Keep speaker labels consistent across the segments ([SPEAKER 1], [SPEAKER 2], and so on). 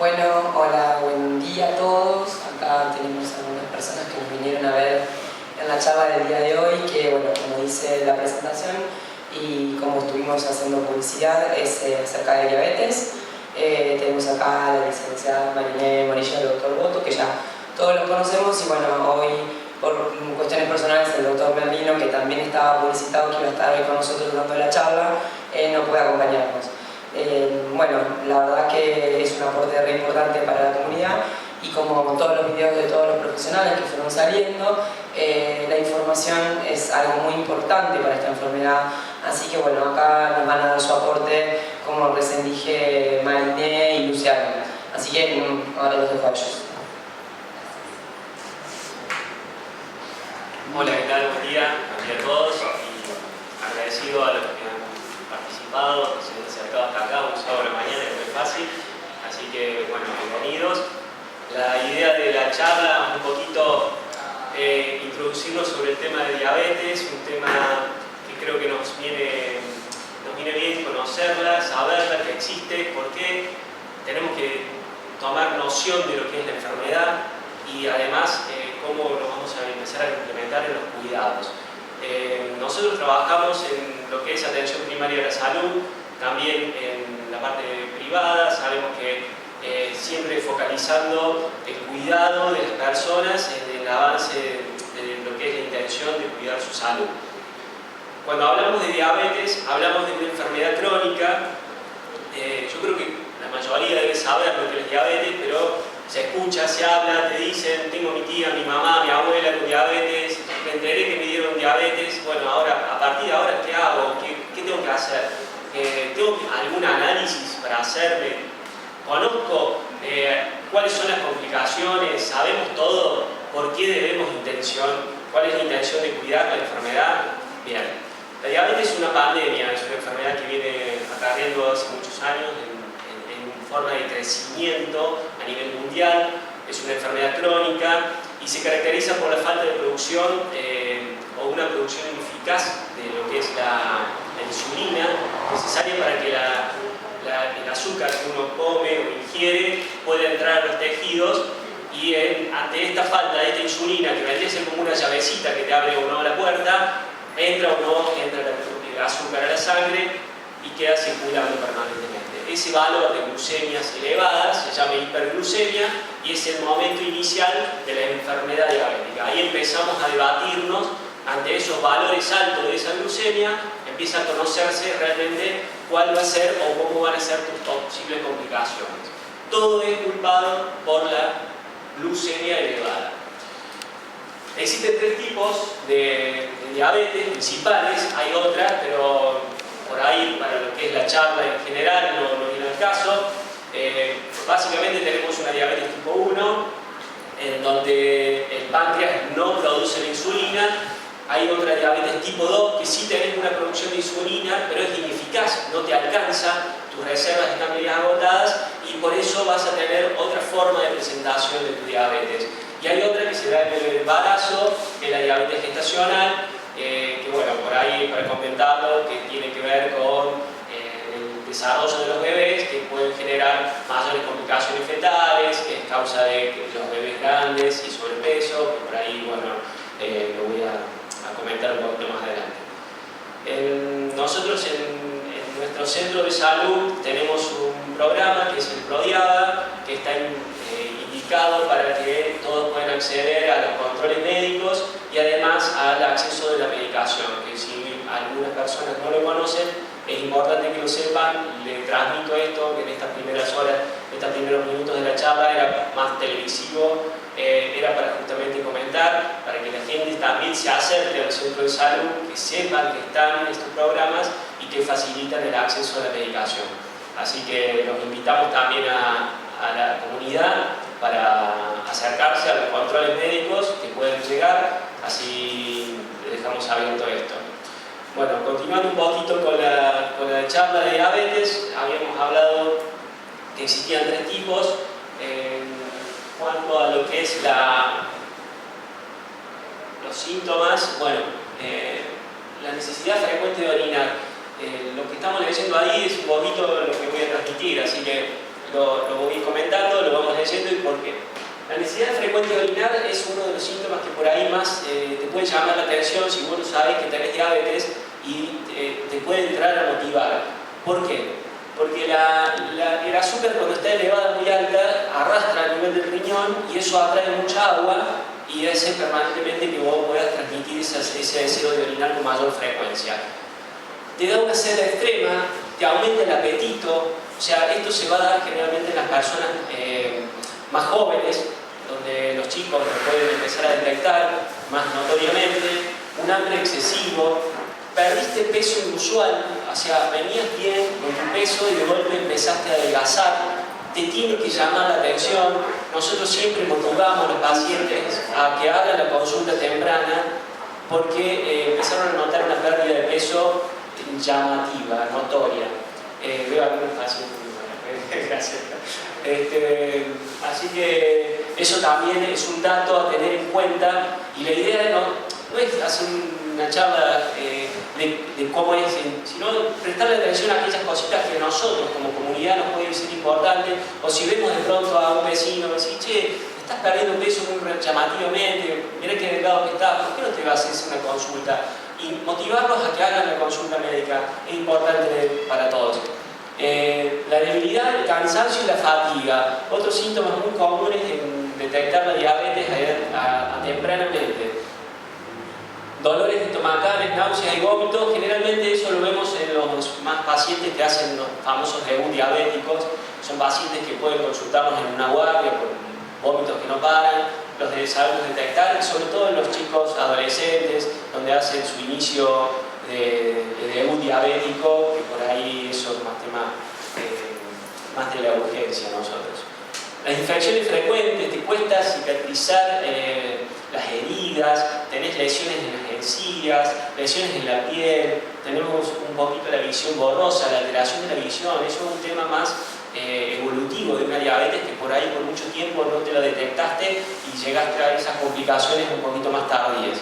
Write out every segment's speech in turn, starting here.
[SPEAKER 1] Bueno, hola, buen día a todos. Acá tenemos algunas personas que nos vinieron a ver en la charla del día de hoy, que bueno, como dice la presentación y como estuvimos haciendo publicidad, es acerca de diabetes. Tenemos acá a la licenciada Mariné Morillo, el doctor Boto, que ya todos los conocemos, y bueno, hoy por cuestiones personales el doctor Merlino, que también estaba publicitado que iba a estar hoy con nosotros dando la charla, no puede acompañarnos. Bueno, la verdad que es un aporte re importante para la comunidad, y como todos los videos de todos los profesionales que fueron saliendo, la información es algo muy importante para esta enfermedad. Así que bueno, acá nos van a dar su aporte, como recién dije, Mariné y Luciano. Así que ahora los dejo a ellos.
[SPEAKER 2] Hola, ¿qué tal? Buen día a todos, y agradecido a los que han participado, que se han acercado hasta acá, un sábado de la mañana, que no es fácil, así que bueno, bienvenidos. La idea de la charla es un poquito introducirnos sobre el tema de diabetes, un tema que creo que nos viene bien conocerla, saberla, que existe, por qué tenemos que tomar noción de lo que es la enfermedad y además cómo lo vamos a empezar a implementar en los cuidados. Nosotros trabajamos en lo que es atención primaria de la salud, también en la parte privada. Sabemos que siempre focalizando el cuidado de las personas en el avance de lo que es la intención de cuidar su salud. Cuando hablamos de diabetes, hablamos de una enfermedad crónica. Yo creo que la mayoría debe saber lo que es diabetes, pero se escucha, se habla, te dicen, tengo mi tía, mi mamá, mi abuela con diabetes, me enteré que me dieron diabetes. Bueno, ahora, a partir de ahora, ¿qué hago? ¿Qué tengo que hacer? ¿Tengo algún análisis para hacerme? ¿Conozco cuáles son las complicaciones? ¿Sabemos todo? ¿Por qué debemos intención? ¿Cuál es la intención de cuidar la enfermedad? Bien, la diabetes es una pandemia, es una enfermedad que viene acarreando hace muchos años en forma de crecimiento a nivel mundial. Es una enfermedad crónica y se caracteriza por la falta de producción o una producción ineficaz de lo que es la insulina necesaria para que el azúcar que uno come o ingiere pueda entrar a los tejidos, y ante esta falta de esta insulina, que vendría a ser como una llavecita que te abre o no la puerta, entra o no entra el azúcar a la sangre y queda circulando permanentemente. Ese valor de glucemias elevadas se llama hiperglucemia y es el momento inicial de la enfermedad diabética. Ahí empezamos a debatirnos ante esos valores altos de esa glucemia, empieza a conocerse realmente cuál va a ser o cómo van a ser tus posibles complicaciones. Todo es culpado por la glucemia elevada. Existen tres tipos de diabetes principales, hay otras, pero por ahí para lo que es la charla en general no viene al caso. Básicamente tenemos una diabetes tipo 1, en donde el páncreas no produce la insulina. Hay otra diabetes tipo 2, que sí tenés una producción de insulina, pero es ineficaz, no te alcanza, tus reservas están medio agotadas y por eso vas a tener otra forma de presentación de tu diabetes. Y hay otra que se da en el embarazo, que es la diabetes gestacional, que bueno, por ahí para comentarlo, que tiene que ver con el desarrollo de los bebés, que pueden generar mayores complicaciones fetales, que es causa de los bebés grandes y sobrepeso, que por ahí, bueno, lo voy a comentar un poquito más adelante. Nosotros en nuestro centro de salud tenemos un programa que es el PRODIABA, que está indicado para que todos puedan acceder a los controles médicos y además al acceso de la medicación, que si algunas personas no lo conocen, es importante que lo sepan. Les transmito esto, que en estas primeras horas, estos primeros minutos de la charla era más televisivo, era para justamente comentar, para que la gente también se acerque al centro de salud, que sepan que están estos programas y que facilitan el acceso a la medicación. Así que los invitamos también a la comunidad para acercarse a los controles médicos que pueden llegar, así dejamos abierto esto. Bueno, continuando un poquito con la charla de diabetes, habíamos hablado que existían tres tipos. En cuanto a lo que es los síntomas, bueno, la necesidad frecuente de orinar. Lo que estamos leyendo ahí es un poquito lo que voy a transmitir, así que lo voy comentando, lo vamos leyendo y por qué. La necesidad frecuente de orinar es uno de los síntomas que por ahí más te puede llamar la atención si vos no sabés que tenés diabetes y te puede entrar a motivar. ¿Por qué? Porque el azúcar cuando está elevada muy alta arrastra a nivel del riñón y eso atrae mucha agua y hace permanentemente que vos puedas transmitir ese deseo de orinar con mayor frecuencia. Te da una sed extrema, te aumenta el apetito, o sea, esto se va a dar generalmente en las personas más jóvenes, donde los chicos lo pueden empezar a detectar más notoriamente, un hambre excesivo, perdiste peso inusual, o sea, venías bien con tu peso y de golpe empezaste a adelgazar, te tiene que llamar la atención. Nosotros siempre motivamos a los pacientes a que hagan la consulta temprana porque empezaron a notar una pérdida de peso llamativa, notoria. Veo algunos pacientes muy gracias. Así que eso también es un dato a tener en cuenta y la idea no es hacer una charla de cómo es, sino prestarle atención a aquellas cositas que nosotros como comunidad nos pueden ser importantes, o si vemos de pronto a un vecino y decir, che, estás perdiendo peso muy llamativamente, mirá qué delgado que estás, ¿por qué no te vas a hacer una consulta? Y motivarlos a que hagan la consulta médica es importante para todos. La debilidad, el cansancio y la fatiga, otros síntomas muy comunes en detectar la diabetes tempranamente. Dolores estomacales, náuseas y vómitos, generalmente eso lo vemos en los más pacientes que hacen los famosos debut diabéticos, son pacientes que pueden consultarnos en una guardia por vómitos que no paran, los sabemos detectar, sobre todo en los chicos adolescentes, donde hacen su inicio de debut diabético, que por ahí eso es más tema más de la urgencia a nosotros. Las infecciones frecuentes, te cuesta cicatrizar las heridas, tenés lesiones en las encías, lesiones en la piel, tenemos un poquito la visión borrosa, la alteración de la visión, eso es un tema más evolutivo de una diabetes que por ahí por mucho tiempo no te lo detectaste y llegaste a esas complicaciones un poquito más tardías.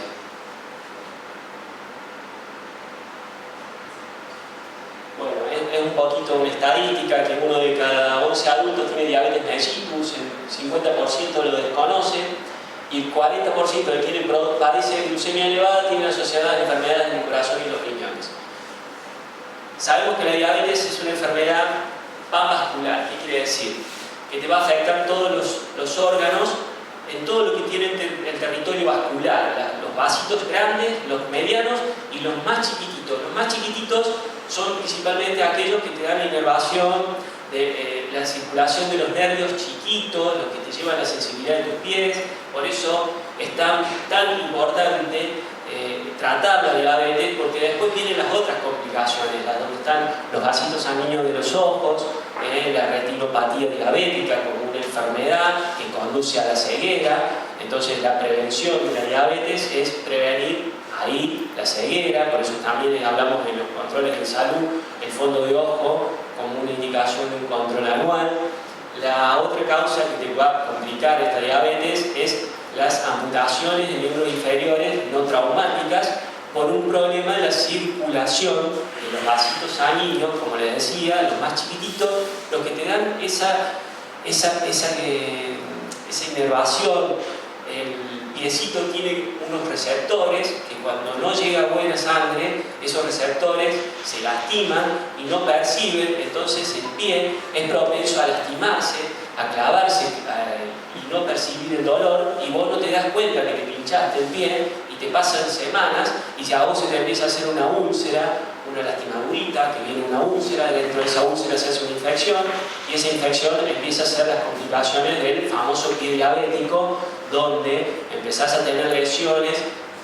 [SPEAKER 2] Bueno, es un poquito una estadística que uno de cada 11 adultos tiene diabetes mellitus, el 50% lo desconoce y el 40% de quienes padece glucemia elevada tiene asociadas enfermedades del corazón y los riñones. Sabemos que la diabetes es una enfermedad panvascular. ¿Qué quiere decir? Que te va a afectar todos los órganos en todo lo que tiene el territorio vascular, los vasitos grandes, los medianos y los más chiquititos. Los más chiquititos son principalmente aquellos que te dan inervación de la circulación de los nervios chiquitos, los que te llevan la sensibilidad de tus pies. Por eso es tan importante tratar la diabetes, porque después vienen las otras complicaciones, las donde están los vasitos sanguíneos de los ojos, la retinopatía diabética como una enfermedad que conduce a la ceguera. Entonces la prevención de la diabetes es prevenir ahí la ceguera, por eso también hablamos en los controles de salud, el fondo de ojo como una indicación de un control anual. La otra causa que te va a complicar esta diabetes es las amputaciones de miembros inferiores no traumáticas por un problema de la circulación de los vasitos sanguíneos, como les decía, los más chiquititos, los que te dan esa inervación. El piecito tiene unos receptores que cuando no llega buena sangre, esos receptores se lastiman y no perciben, entonces el pie es propenso a lastimarse, a clavarse y no percibir el dolor, y vos no te das cuenta que te pinchaste el pie y te pasan semanas y si a vos se te empieza a hacer una úlcera, una lastimadurita, que viene una úlcera, dentro de esa úlcera se hace una infección y esa infección empieza a ser las complicaciones del famoso pie diabético, donde empezás a tener lesiones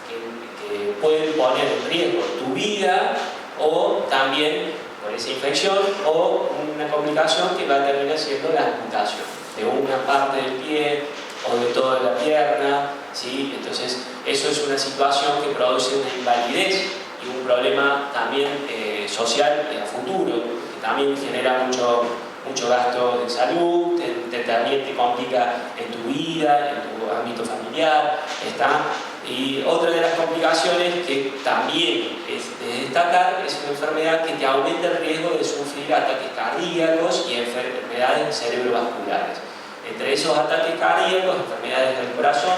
[SPEAKER 2] que pueden poner en riesgo tu vida o también por esa infección o una complicación que va a terminar siendo la amputación de una parte del pie o de toda la pierna, ¿sí? Entonces eso es una situación que produce una invalidez y un problema también social a futuro, que también genera mucho gasto de salud, también te complica en tu vida, en tu ámbito familiar,
[SPEAKER 3] Y otra de las complicaciones que también es de destacar es una enfermedad que te aumenta el riesgo de sufrir ataques cardíacos y enfermedades cerebrovasculares. Entre esos ataques cardíacos, enfermedades del corazón,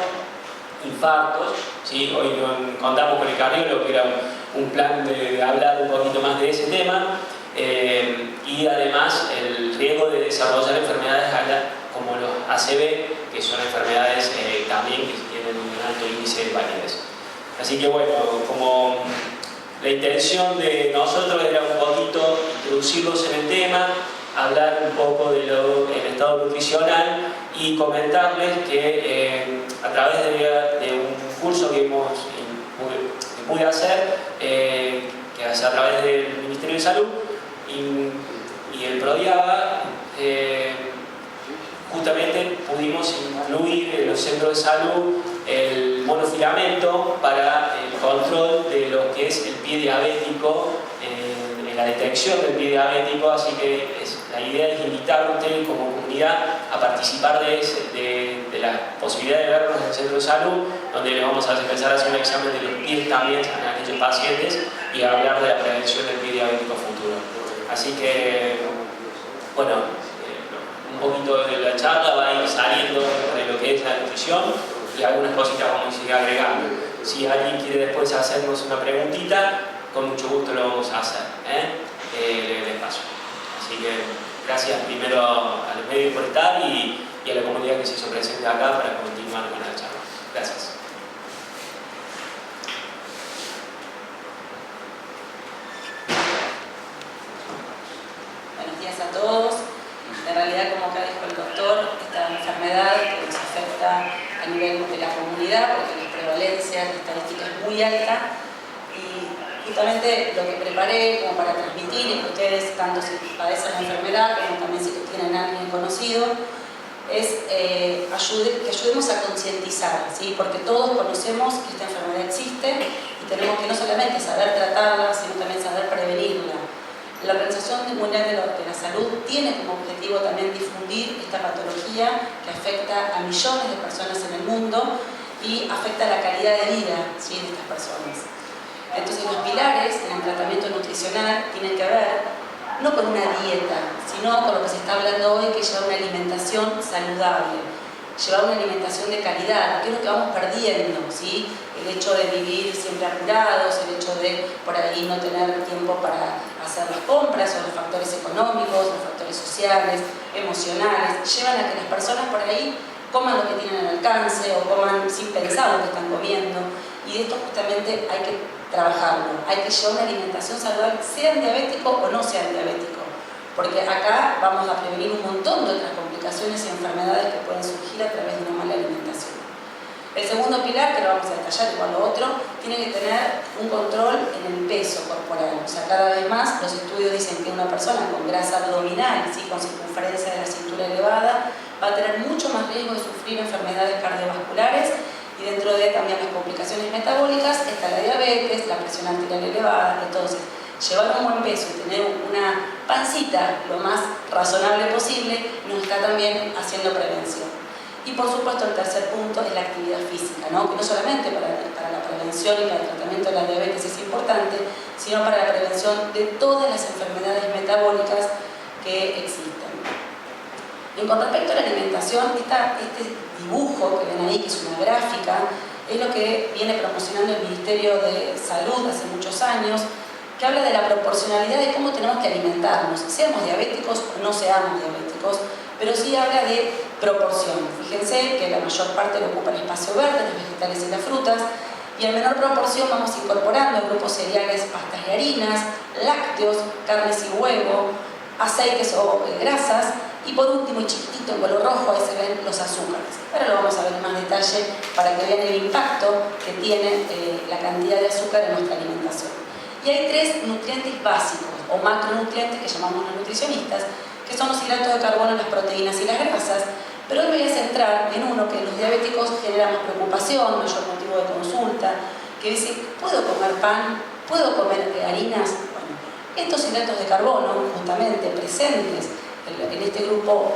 [SPEAKER 3] infartos, ¿sí? Hoy contamos con el cardiólogo, que era un plan de hablar un poquito más de ese tema, y además el riesgo de desarrollar enfermedades como los ACV, que son enfermedades también que tienen un alto índice de validez. Así que bueno, como la intención de nosotros era un poquito introducirlos en el tema, hablar un poco del estado nutricional y comentarles que a través de un curso que pude hacer, que hace a través del Ministerio de Salud y el PRODIABA, justamente pudimos incluir en los centros de salud el monofilamento para el control de lo que es el pie diabético, en la detección del pie diabético, así que la idea es invitar a ustedes como comunidad a participar de la posibilidad de vernos en el centro de salud, donde les vamos a empezar a hacer un examen de los pies también a aquellos pacientes y a hablar de la prevención del pie diabético futuro. Así que, bueno, un poquito de la charla va a ir saliendo de lo que es la nutrición y algunas cositas vamos a seguir agregando. Si alguien quiere después hacernos una preguntita, con mucho gusto lo vamos a hacer, les paso. Así que gracias primero a los medios por estar y a la comunidad que se hizo presente acá para continuar con la charla. Gracias.
[SPEAKER 4] Buenos días a todos. En realidad, como acá dijo el doctor, esta enfermedad que nos afecta a nivel de la comunidad, porque la prevalencia, la estadística es muy alta, y justamente lo que preparé como para transmitir y que ustedes, tanto si padecen la enfermedad como también si tienen a alguien conocido, es que ayudemos a concientizar, ¿sí? Porque todos conocemos que esta enfermedad existe y tenemos que no solamente saber tratarla, sino también saber prevenirla. La Organización Mundial de la Salud tiene como objetivo también difundir esta patología que afecta a millones de personas en el mundo y afecta la calidad de vida, ¿sí?, de estas personas. Entonces los pilares en el tratamiento nutricional tienen que ver no con una dieta, sino con lo que se está hablando hoy, que lleva una alimentación saludable, llevar una alimentación de calidad, que es lo que vamos perdiendo, ¿sí? El hecho de vivir siempre apurados, el hecho de por ahí no tener tiempo para hacer las compras, o los factores económicos, los factores sociales, emocionales, llevan a que las personas por ahí coman lo que tienen al alcance o coman sin pensar lo que están comiendo, y de esto justamente hay que trabajarlo, hay que llevar una alimentación saludable, sean diabéticos o no sean diabéticos, porque acá vamos a prevenir un montón de otras complicaciones y enfermedades que pueden surgir a través de una mala alimentación. El segundo pilar, que lo vamos a detallar igual lo otro, tiene que tener un control en el peso corporal. O sea, cada vez más los estudios dicen que una persona con grasa abdominal, ¿sí?, con circunferencia de la cintura elevada, va a tener mucho más riesgo de sufrir enfermedades cardiovasculares, y dentro de también las complicaciones metabólicas está la diabetes, la presión arterial elevada. Entonces, llevar un buen peso y tener una pancita lo más razonable posible nos está también haciendo prevención. Y por supuesto el tercer punto es la actividad física, ¿no? Que no solamente para la prevención y para el tratamiento de la diabetes es importante, sino para la prevención de todas las enfermedades metabólicas que existen. En con respecto a la alimentación, este dibujo que ven ahí, que es una gráfica, es lo que viene promocionando el Ministerio de Salud hace muchos años, que habla de la proporcionalidad de cómo tenemos que alimentarnos, seamos diabéticos o no seamos diabéticos, pero sí habla de proporción. Fíjense que la mayor parte lo ocupa el espacio verde, los vegetales y las frutas, y en menor proporción vamos incorporando grupos cereales, pastas y harinas, lácteos, carnes y huevo, aceites o grasas, y por último, y chiquitito en color rojo, ahí se ven los azúcares. Ahora lo vamos a ver en más detalle para que vean el impacto que tiene la cantidad de azúcar en nuestra alimentación. Y hay tres nutrientes básicos, o macronutrientes, que llamamos los nutricionistas, que son los hidratos de carbono, las proteínas y las grasas. Pero hoy me voy a centrar en uno que en los diabéticos genera más preocupación, mayor motivo de consulta, que dice, ¿puedo comer pan? ¿Puedo comer harinas? Bueno, estos hidratos de carbono, justamente presentes en este grupo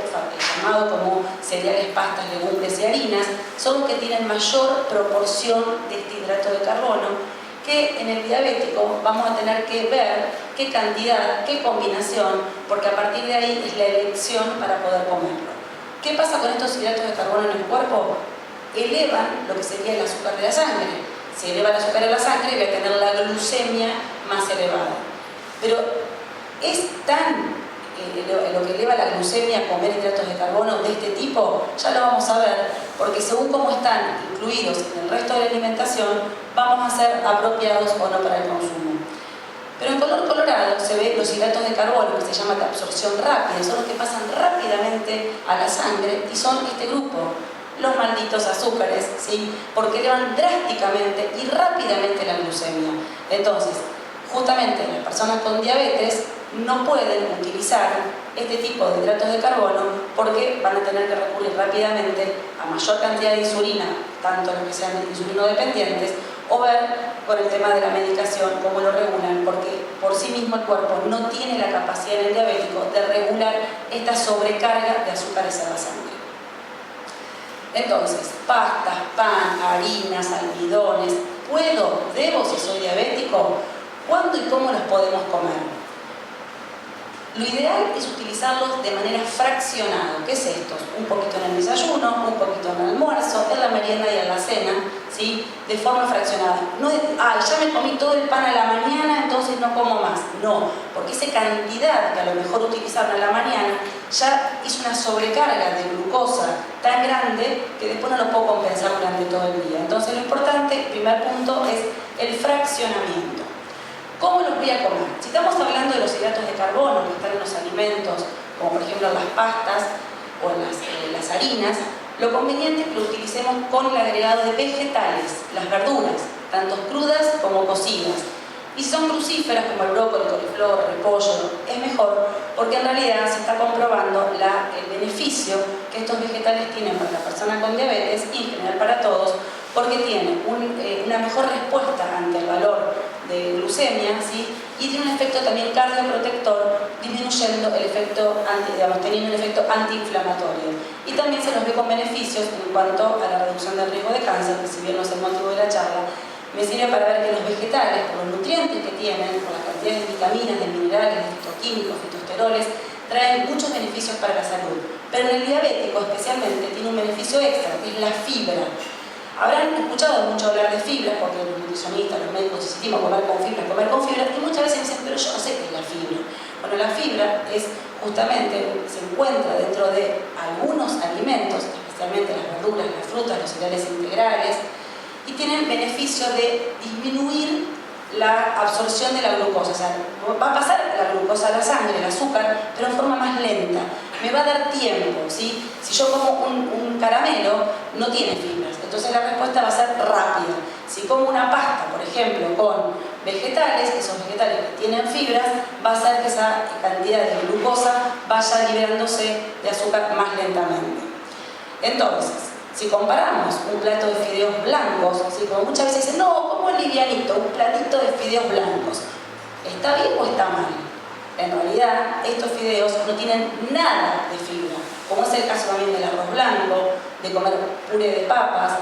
[SPEAKER 4] llamado como cereales, pastas, legumbres y harinas, son los que tienen mayor proporción de este hidrato de carbono, que en el diabético vamos a tener que ver qué cantidad, qué combinación, porque a partir de ahí es la elección para poder comerlo. ¿Qué pasa con estos hidratos de carbono en el cuerpo? Elevan lo que sería el azúcar de la sangre. Si eleva el azúcar de la sangre, voy a tener la glucemia más elevada. Pero es tan lo que eleva la glucemia comer hidratos de carbono de este tipo, ya lo vamos a ver, porque según cómo están incluidos en el resto de la alimentación, vamos a ser apropiados o no para el consumo. Pero en color colorado se ve los hidratos de carbono, que se llama de absorción rápida, son los que pasan rápidamente a la sangre y son este grupo, los malditos azúcares, ¿sí? Porque elevan drásticamente y rápidamente la glucemia. Entonces, justamente las personas con diabetes no pueden utilizar este tipo de hidratos de carbono porque van a tener que recurrir rápidamente a mayor cantidad de insulina, tanto los que sean insulinodependientes, o ver con el tema de la medicación cómo lo regulan, porque por sí mismo el cuerpo no tiene la capacidad en el diabético de regular esta sobrecarga de azúcares en la sangre. Entonces, pastas, pan, harinas, almidones, debo, si soy diabético, ¿cuándo y cómo los podemos comer? Lo ideal es utilizarlos de manera fraccionada. ¿Qué es esto? Un poquito en el desayuno, un poquito en el almuerzo, en la merienda y en la cena, ¿sí? De forma fraccionada. No es, ya me comí todo el pan a la mañana, entonces no como más. No, porque esa cantidad que a lo mejor utilizaron a la mañana ya hizo una sobrecarga de glucosa tan grande que después no lo puedo compensar durante todo el día. Entonces lo importante, primer punto, es el fraccionamiento. ¿Cómo los voy a comer? Si estamos hablando de los hidratos de carbono que están en los alimentos, como por ejemplo las pastas o las harinas, lo conveniente es que lo utilicemos con el agregado de vegetales, las verduras, tanto crudas como cocidas. Y si son crucíferas como el brócoli, coliflor, repollo, es mejor porque en realidad se está comprobando el beneficio que estos vegetales tienen para la persona con diabetes y en general para todos, porque tiene una mejor respuesta ante el valor de glucemia, ¿sí? Y tiene un efecto también cardioprotector, disminuyendo el efecto, teniendo un efecto antiinflamatorio. Y también se los ve con beneficios en cuanto a la reducción del riesgo de cáncer, que si bien no es el motivo de la charla, me sirve para ver que los vegetales, por los nutrientes que tienen, por las cantidades de vitaminas, de minerales, de fitoquímicos, fitosteroles, traen muchos beneficios para la salud. Pero en el diabético especialmente tiene un beneficio extra, que es la fibra. Habrán escuchado mucho hablar de fibra, porque los nutricionistas, los médicos insistimos comer con fibra, y muchas veces dicen, pero yo no sé qué es la fibra. Bueno, la fibra es justamente, se encuentra dentro de algunos alimentos, especialmente las verduras, las frutas, los cereales integrales, y tienen beneficio de disminuir la absorción de la glucosa. O sea, va a pasar la glucosa a la sangre, el azúcar, pero en forma más lenta. Me va a dar tiempo, ¿sí? Si yo como un caramelo, no tiene fibras, entonces la respuesta va a ser rápida. Si como una pasta, por ejemplo, con vegetales, esos vegetales que tienen fibras, va a hacer que esa cantidad de glucosa vaya liberándose de azúcar más lentamente. Entonces, si comparamos un plato de fideos blancos, ¿sí? Como muchas veces dicen, no, como livianito, un platito de fideos blancos, ¿está bien o está mal? En realidad, estos fideos no tienen nada de fibra, como es el caso también del arroz blanco, de comer puré de papas.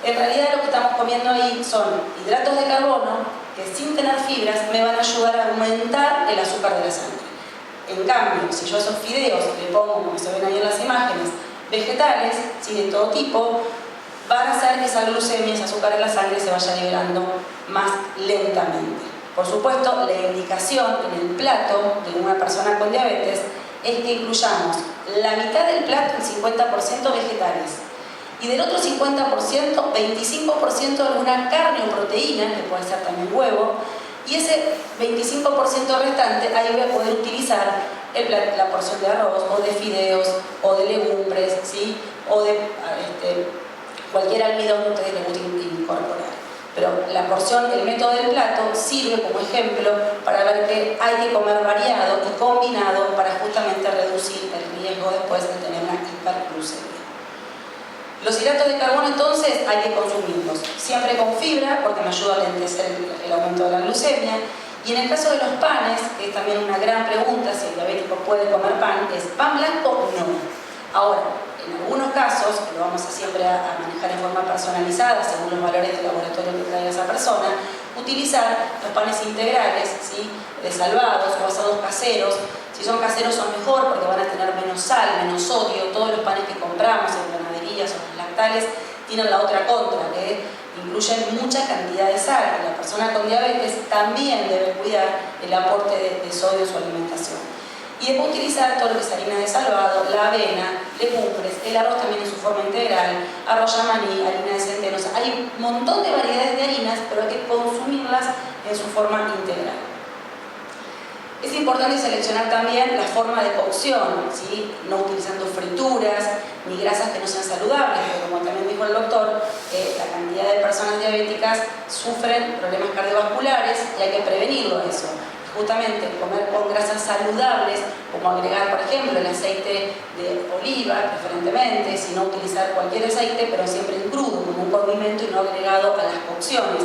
[SPEAKER 4] En realidad lo que estamos comiendo ahí son hidratos de carbono que sin tener fibras me van a ayudar a aumentar el azúcar de la sangre. En cambio, si yo a esos fideos le pongo, como se ven ahí en las imágenes, vegetales, ¿sí? De todo tipo, van a hacer que esa glucemia, ese azúcar en la sangre se vaya liberando más lentamente. Por supuesto, la indicación en el plato de una persona con diabetes es que incluyamos la mitad del plato, el 50% vegetales, y del otro 50%, 25% de alguna carne o proteína, que puede ser también huevo, y ese 25% restante ahí voy a poder utilizar la porción de arroz, o de fideos, o de legumbres, ¿sí? O de cualquier almidón que ustedes les guste incorporar. Pero la porción, el método del plato sirve como ejemplo para ver que hay que comer variado y combinado para justamente reducir el riesgo después de tener una hiperglucemia. Los hidratos de carbono entonces hay que consumirlos siempre con fibra porque me ayuda a lentecer el aumento de la glucemia, Y en el caso de los panes, que es también una gran pregunta, si el diabético puede comer pan, ¿es pan blanco o no? Ahora, en algunos casos, que lo vamos a siempre a manejar en forma personalizada, según los valores de laboratorio que traiga esa persona, utilizar los panes integrales, ¿sí?, desalvados o asados caseros. Si son caseros son mejor porque van a tener menos sal, menos sodio. Todos los panes que compramos en panaderías o en lactales tienen la otra contra, que incluyen mucha cantidad de sal. La persona con diabetes también debe cuidar el aporte de sodio en su alimentación. Y después utilizar todo lo que es harina de salvado, la avena, legumbres, el arroz también en su forma integral, arroz yamaní, harina de centeno. O sea, hay un montón de variedades de harinas, pero hay que consumirlas en su forma integral. Es importante seleccionar también la forma de cocción, ¿sí?, no utilizando frituras ni grasas que no sean saludables, porque como también dijo el doctor, la cantidad de personas diabéticas sufren problemas cardiovasculares y hay que prevenirlo eso. Justamente comer con grasas saludables, como agregar, por ejemplo, el aceite de oliva, preferentemente, si no utilizar cualquier aceite, pero siempre en crudo, como un condimento y no agregado a las cocciones.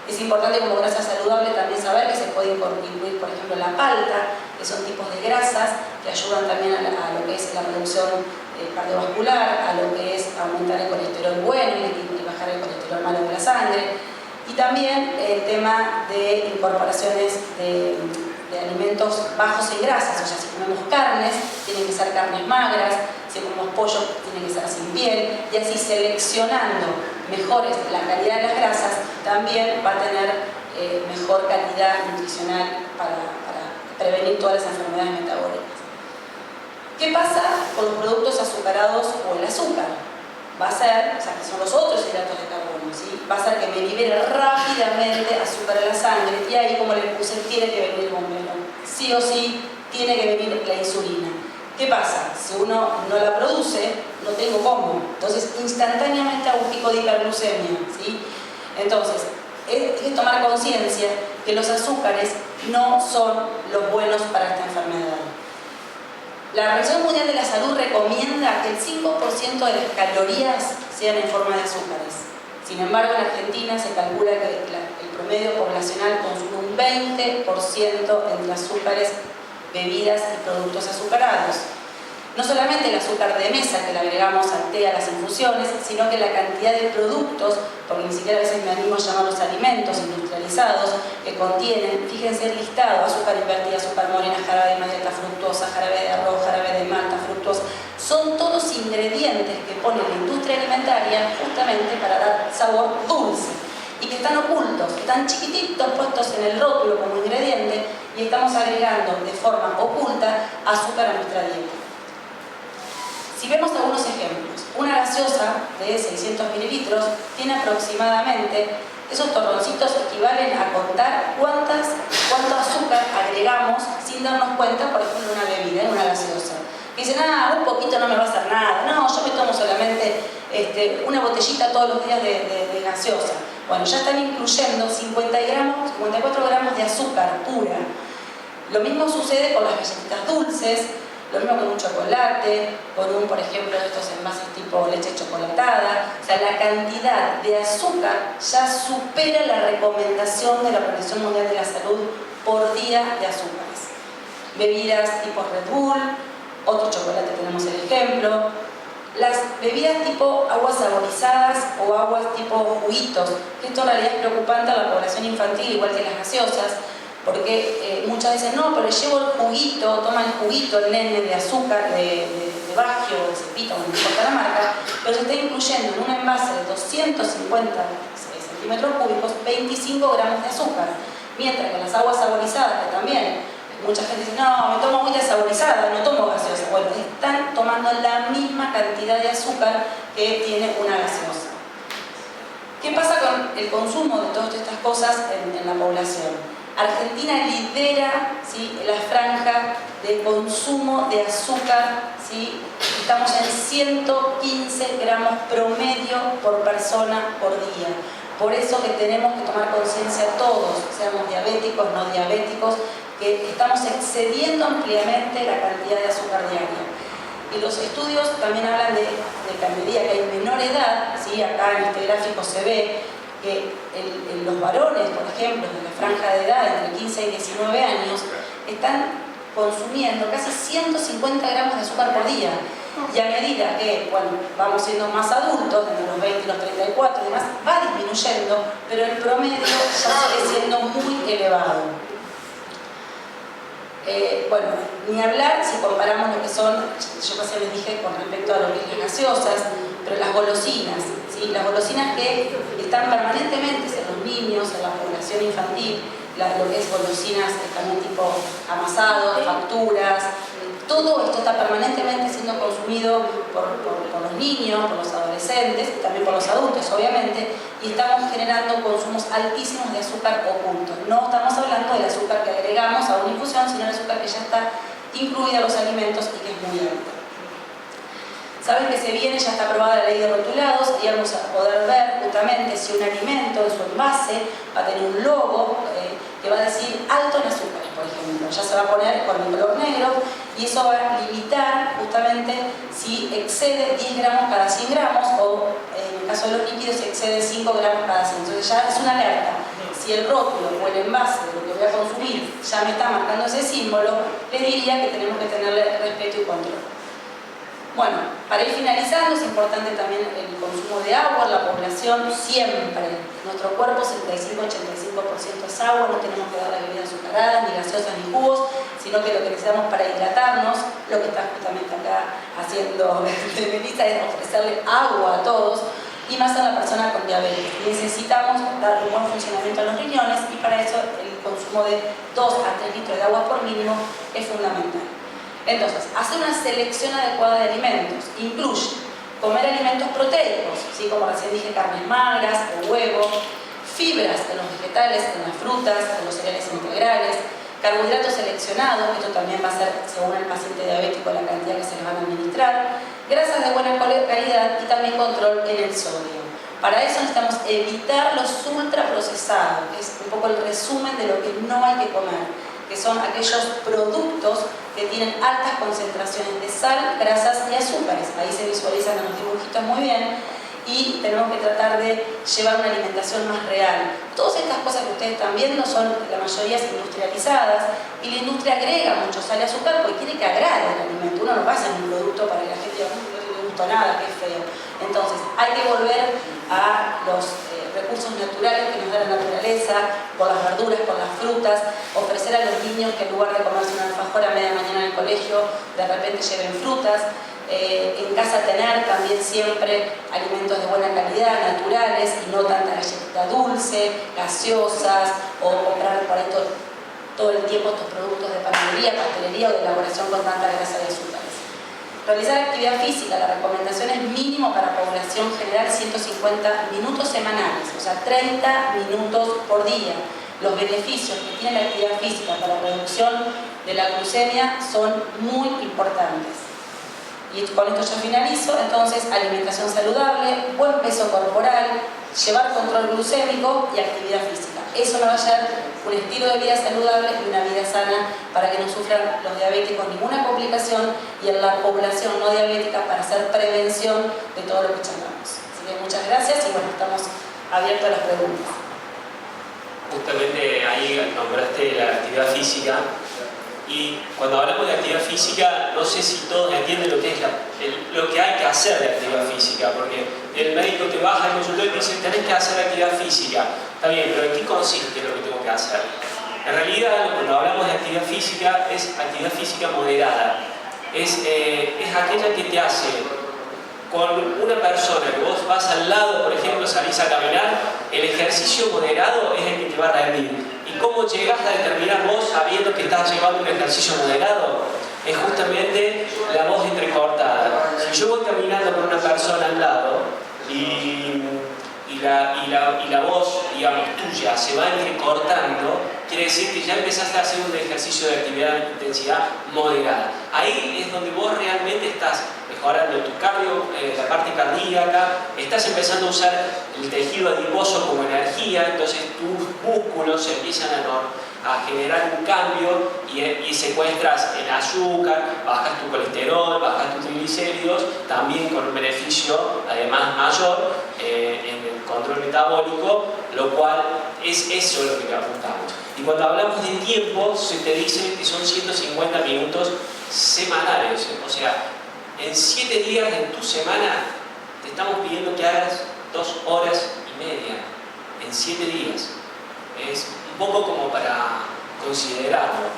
[SPEAKER 4] Es importante como grasa saludable también saber que se puede incluir, por ejemplo, la palta, que son tipos de grasas que ayudan también a lo que es la reducción cardiovascular, a lo que es aumentar el colesterol bueno y bajar el colesterol malo de la sangre. Y también el tema de incorporaciones de alimentos bajos en grasas, o sea, si comemos carnes, tienen que ser carnes magras, si comemos pollo, tienen que ser sin piel, y así seleccionando mejores la calidad de las grasas, también va a tener mejor calidad nutricional para prevenir todas las enfermedades metabólicas. ¿Qué pasa con los productos azucarados o el azúcar? Va a ser, o sea, que son los otros hidratos de carbono, ¿sí? Va a ser que me libere rápidamente azúcar en la sangre y ahí, como les puse, tiene que venir el bombero. Sí o sí, tiene que venir la insulina. ¿Qué pasa? Si uno no la produce, no tengo cómo. Entonces, instantáneamente hago un pico de hiperglucemia, ¿sí? Entonces, hay que tomar conciencia que los azúcares no son los buenos para esta enfermedad. La Organización Mundial de la Salud recomienda que el 5% de las calorías sean en forma de azúcares. Sin embargo, en Argentina se calcula que el promedio poblacional consume un 20% entre azúcares, bebidas y productos azucarados. No solamente el azúcar de mesa que le agregamos al té, a las infusiones, sino que la cantidad de productos, porque ni siquiera a veces me animo a llamarlos alimentos industrializados, que contienen, fíjense el listado: azúcar invertida, azúcar morena, jarabe de malleta, fructuosa, jarabe de arroz, jarabe de malta, fructuosa. Son todos ingredientes que pone la industria alimentaria justamente para dar sabor dulce y que están ocultos, están chiquititos puestos en el rótulo como ingrediente y estamos agregando de forma oculta azúcar a nuestra dieta. Si vemos algunos ejemplos, una gaseosa de 600 mililitros tiene aproximadamente, esos torroncitos equivalen a contar cuánto azúcar agregamos sin darnos cuenta, por ejemplo, en una bebida, en una gaseosa. Dicen, un poquito no me va a hacer nada. No, yo me tomo solamente una botellita todos los días de gaseosa. Bueno, ya están incluyendo 54 gramos de azúcar pura. Lo mismo sucede con las galletitas dulces, lo mismo con un chocolate, con por ejemplo, estos envases tipo leche chocolatada. O sea, la cantidad de azúcar ya supera la recomendación de la Organización Mundial de la Salud por día de azúcares. Bebidas tipo Red Bull, otro chocolate tenemos el ejemplo. Las bebidas tipo aguas saborizadas o aguas tipo juguitos, que esto en realidad es preocupante a la población infantil, igual que las gaseosas, porque muchas veces no, pero llevo el juguito, toma el juguito el nene de azúcar, de Bagio, de Cepita, no importa la marca, pero se está incluyendo en un envase de 250 centímetros cúbicos 25 gramos de azúcar, mientras que las aguas saborizadas, que también mucha gente dice, no, me tomo agüita saborizada, no tomo gaseosa. Bueno, están tomando la misma cantidad de azúcar que tiene una gaseosa. ¿Qué pasa con el consumo de todas estas cosas en la población? Argentina lidera, ¿sí?, la franja de consumo de azúcar, ¿sí? Estamos en 115 gramos promedio por persona por día. Por eso que tenemos que tomar conciencia todos, seamos diabéticos, no diabéticos, que estamos excediendo ampliamente la cantidad de azúcar diaria. Y los estudios también hablan de que a medida que hay menor edad, ¿sí?, acá en este gráfico se ve que los varones, por ejemplo, de la franja de edad entre 15 y 19 años, están consumiendo casi 150 gramos de azúcar por día. Y a medida que vamos siendo más adultos, entre los 20 y los 34 y demás, va disminuyendo, pero el promedio ya sigue siendo muy elevado. Ni hablar si comparamos lo que son, yo casi les dije con respecto a lo que es las gaseosas, pero las golosinas, ¿sí? Las golosinas que están permanentemente en los niños, en la población infantil, lo que es golosinas también tipo amasados, facturas, todo esto está permanentemente siendo consumido por los niños, por los adolescentes y también por los adultos, obviamente, y estamos generando consumos altísimos de azúcar oculto. No estamos hablando del azúcar que agregamos a una infusión, sino el azúcar que ya está incluido en los alimentos y que es muy alto. Saben que se viene, ya está aprobada la ley de rotulados y vamos a poder ver justamente si un alimento en su envase va a tener un logo que va a decir alto en azúcares, por ejemplo. Ya se va a poner con el color negro y eso va a limitar justamente si excede 10 gramos cada 100 gramos o en el caso de los líquidos si excede 5 gramos cada 100. Entonces ya es una alerta. Si el rótulo o el envase de lo que voy a consumir ya me está marcando ese símbolo, les diría que tenemos que tenerle respeto y control. Bueno, para ir finalizando, es importante también el consumo de agua en la población, siempre. Nuestro cuerpo, 75-85% es agua, no tenemos que dar las bebidas azucaradas, ni gaseosas, ni jugos, sino que lo que necesitamos para hidratarnos, lo que está justamente acá haciendo Melissa, es ofrecerle agua a todos, y más a la persona con diabetes. Necesitamos dar un buen funcionamiento a los riñones, y para eso el consumo de 2 a 3 litros de agua por mínimo es fundamental. Entonces, hacer una selección adecuada de alimentos incluye comer alimentos proteicos, ¿sí? Como recién dije, carnes magras o huevos, fibras en los vegetales, en las frutas, en los cereales integrales, carbohidratos seleccionados, esto también va a ser según el paciente diabético la cantidad que se les van a administrar, grasas de buena calidad y también control en el sodio. Para eso necesitamos evitar los ultraprocesados, que es un poco el resumen de lo que no hay que comer, que son aquellos productos que tienen altas concentraciones de sal, grasas y azúcares. Ahí se visualizan en los dibujitos muy bien y tenemos que tratar de llevar una alimentación más real. Todas estas cosas que ustedes están viendo son, la mayoría industrializadas y la industria agrega mucho sal y azúcar porque quiere que agrade el alimento. Uno no pasa en un producto para que la gente diga, no le gusta nada, que es feo. Entonces, hay que volver a los recursos naturales que nos da la naturaleza, por las verduras, por las frutas, ofrecer a los niños que en lugar de comerse un alfajor a media mañana en el colegio, de repente lleven frutas. En casa tener también siempre alimentos de buena calidad, naturales, y no tanta galletita dulce, gaseosas, o comprar por ahí todo el tiempo estos productos de panadería, pastelería o de elaboración con tanta grasa y azúcares. Realizar actividad física, la recomendación es mínimo para población general 150 minutos semanales, o sea 30 minutos por día. Los beneficios que tiene la actividad física para la reducción de la glucemia son muy importantes. Y con esto ya finalizo. Entonces, alimentación saludable, buen peso corporal, llevar control glucémico y actividad física. Eso nos va a ser un estilo de vida saludable y una vida sana para que no sufran los diabéticos ninguna complicación y en la población no diabética para hacer prevención de todo lo que charlamos. Así que muchas gracias y bueno, estamos abiertos a las preguntas.
[SPEAKER 3] Justamente ahí nombraste la actividad física. Y cuando hablamos de actividad física, no sé si todos entienden lo que es lo que hay que hacer de actividad física, porque el médico te baja al consultorio y te dice tenés que hacer actividad física. Está bien, pero ¿en qué consiste lo que tengo que hacer? En realidad, cuando hablamos de actividad física, es actividad física moderada. Es aquella que te hace con una persona que vos vas al lado, por ejemplo, salís a caminar, el ejercicio moderado es el que te va a rendir. ¿Y cómo llegás a determinar vos sabiendo que estás llevando un ejercicio moderado? Es justamente la voz entrecortada. Si yo voy caminando con una persona al lado y la voz, digamos, tuya se va entrecortando, quiere decir que ya empezaste a hacer un ejercicio de actividad de intensidad moderada. Ahí es donde vos realmente estás mejorando tu cardio, la parte cardíaca, estás empezando a usar el tejido adiposo como energía, entonces tus músculos empiezan a generar un cambio y secuestras el azúcar, bajas tu colesterol, bajas tus triglicéridos, también con un beneficio además mayor en el control metabólico, lo cual es eso lo que apuntamos. Y cuando hablamos de tiempo, se te dice que son 150 minutos semanales. O sea, en 7 días de tu semana te estamos pidiendo que hagas 2 horas y media. En 7 días. Es un poco como para considerarlo.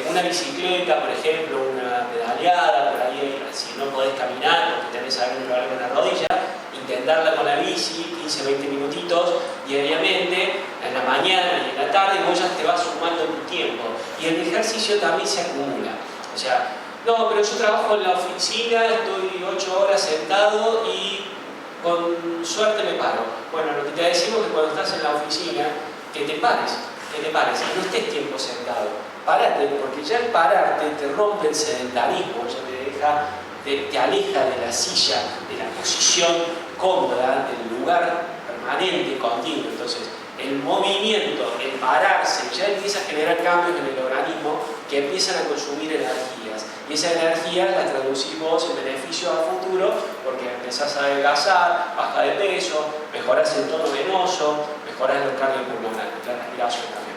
[SPEAKER 3] Una bicicleta, por ejemplo, una pedaleada, por ahí, si no podés caminar porque tenés algún problema en la rodilla, intentarla con la bici, 15-20 minutitos diariamente, en la mañana y en la tarde, y vos ya te vas sumando tu tiempo. Y el ejercicio también se acumula. O sea, no, pero yo trabajo en la oficina, estoy 8 horas sentado y con suerte me paro. Bueno, lo que te decimos es que cuando estás en la oficina, que te pares, y no estés tiempo sentado. Párate, porque ya el pararte te rompe el sedentarismo, ya te aleja de la silla, de la posición cómoda, del lugar permanente, continuo. Entonces, el movimiento, el pararse, ya empieza a generar cambios en el organismo que empiezan a consumir energías. Y esa energía la traducís vos en beneficio a futuro porque empezás a adelgazar, baja de peso, mejorás el tono venoso, mejorás los cardiopulmonares, la respiración también.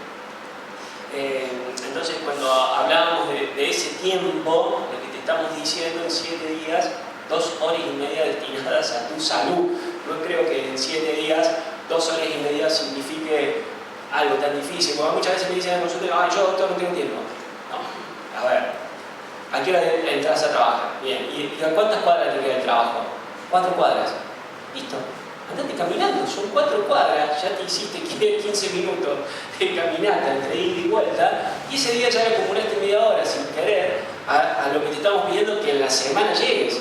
[SPEAKER 3] Entonces, cuando hablábamos de ese tiempo, lo que te estamos diciendo en 7 días, 2 horas y media destinadas a tu salud. No creo que en 7 días 2 horas y media signifique algo tan difícil, porque muchas veces me dicen en el consultorio, ay, yo doctor no tengo tiempo. No, a ver, ¿a qué hora entras a trabajar? Bien, ¿y a cuántas cuadras te queda el trabajo? 4 cuadras. Listo. Andate caminando, son 4 cuadras, ya te hiciste 15 minutos de caminata entre ida y vuelta, y ese día ya le acumulaste media hora sin querer a lo que te estamos pidiendo que en la semana llegues.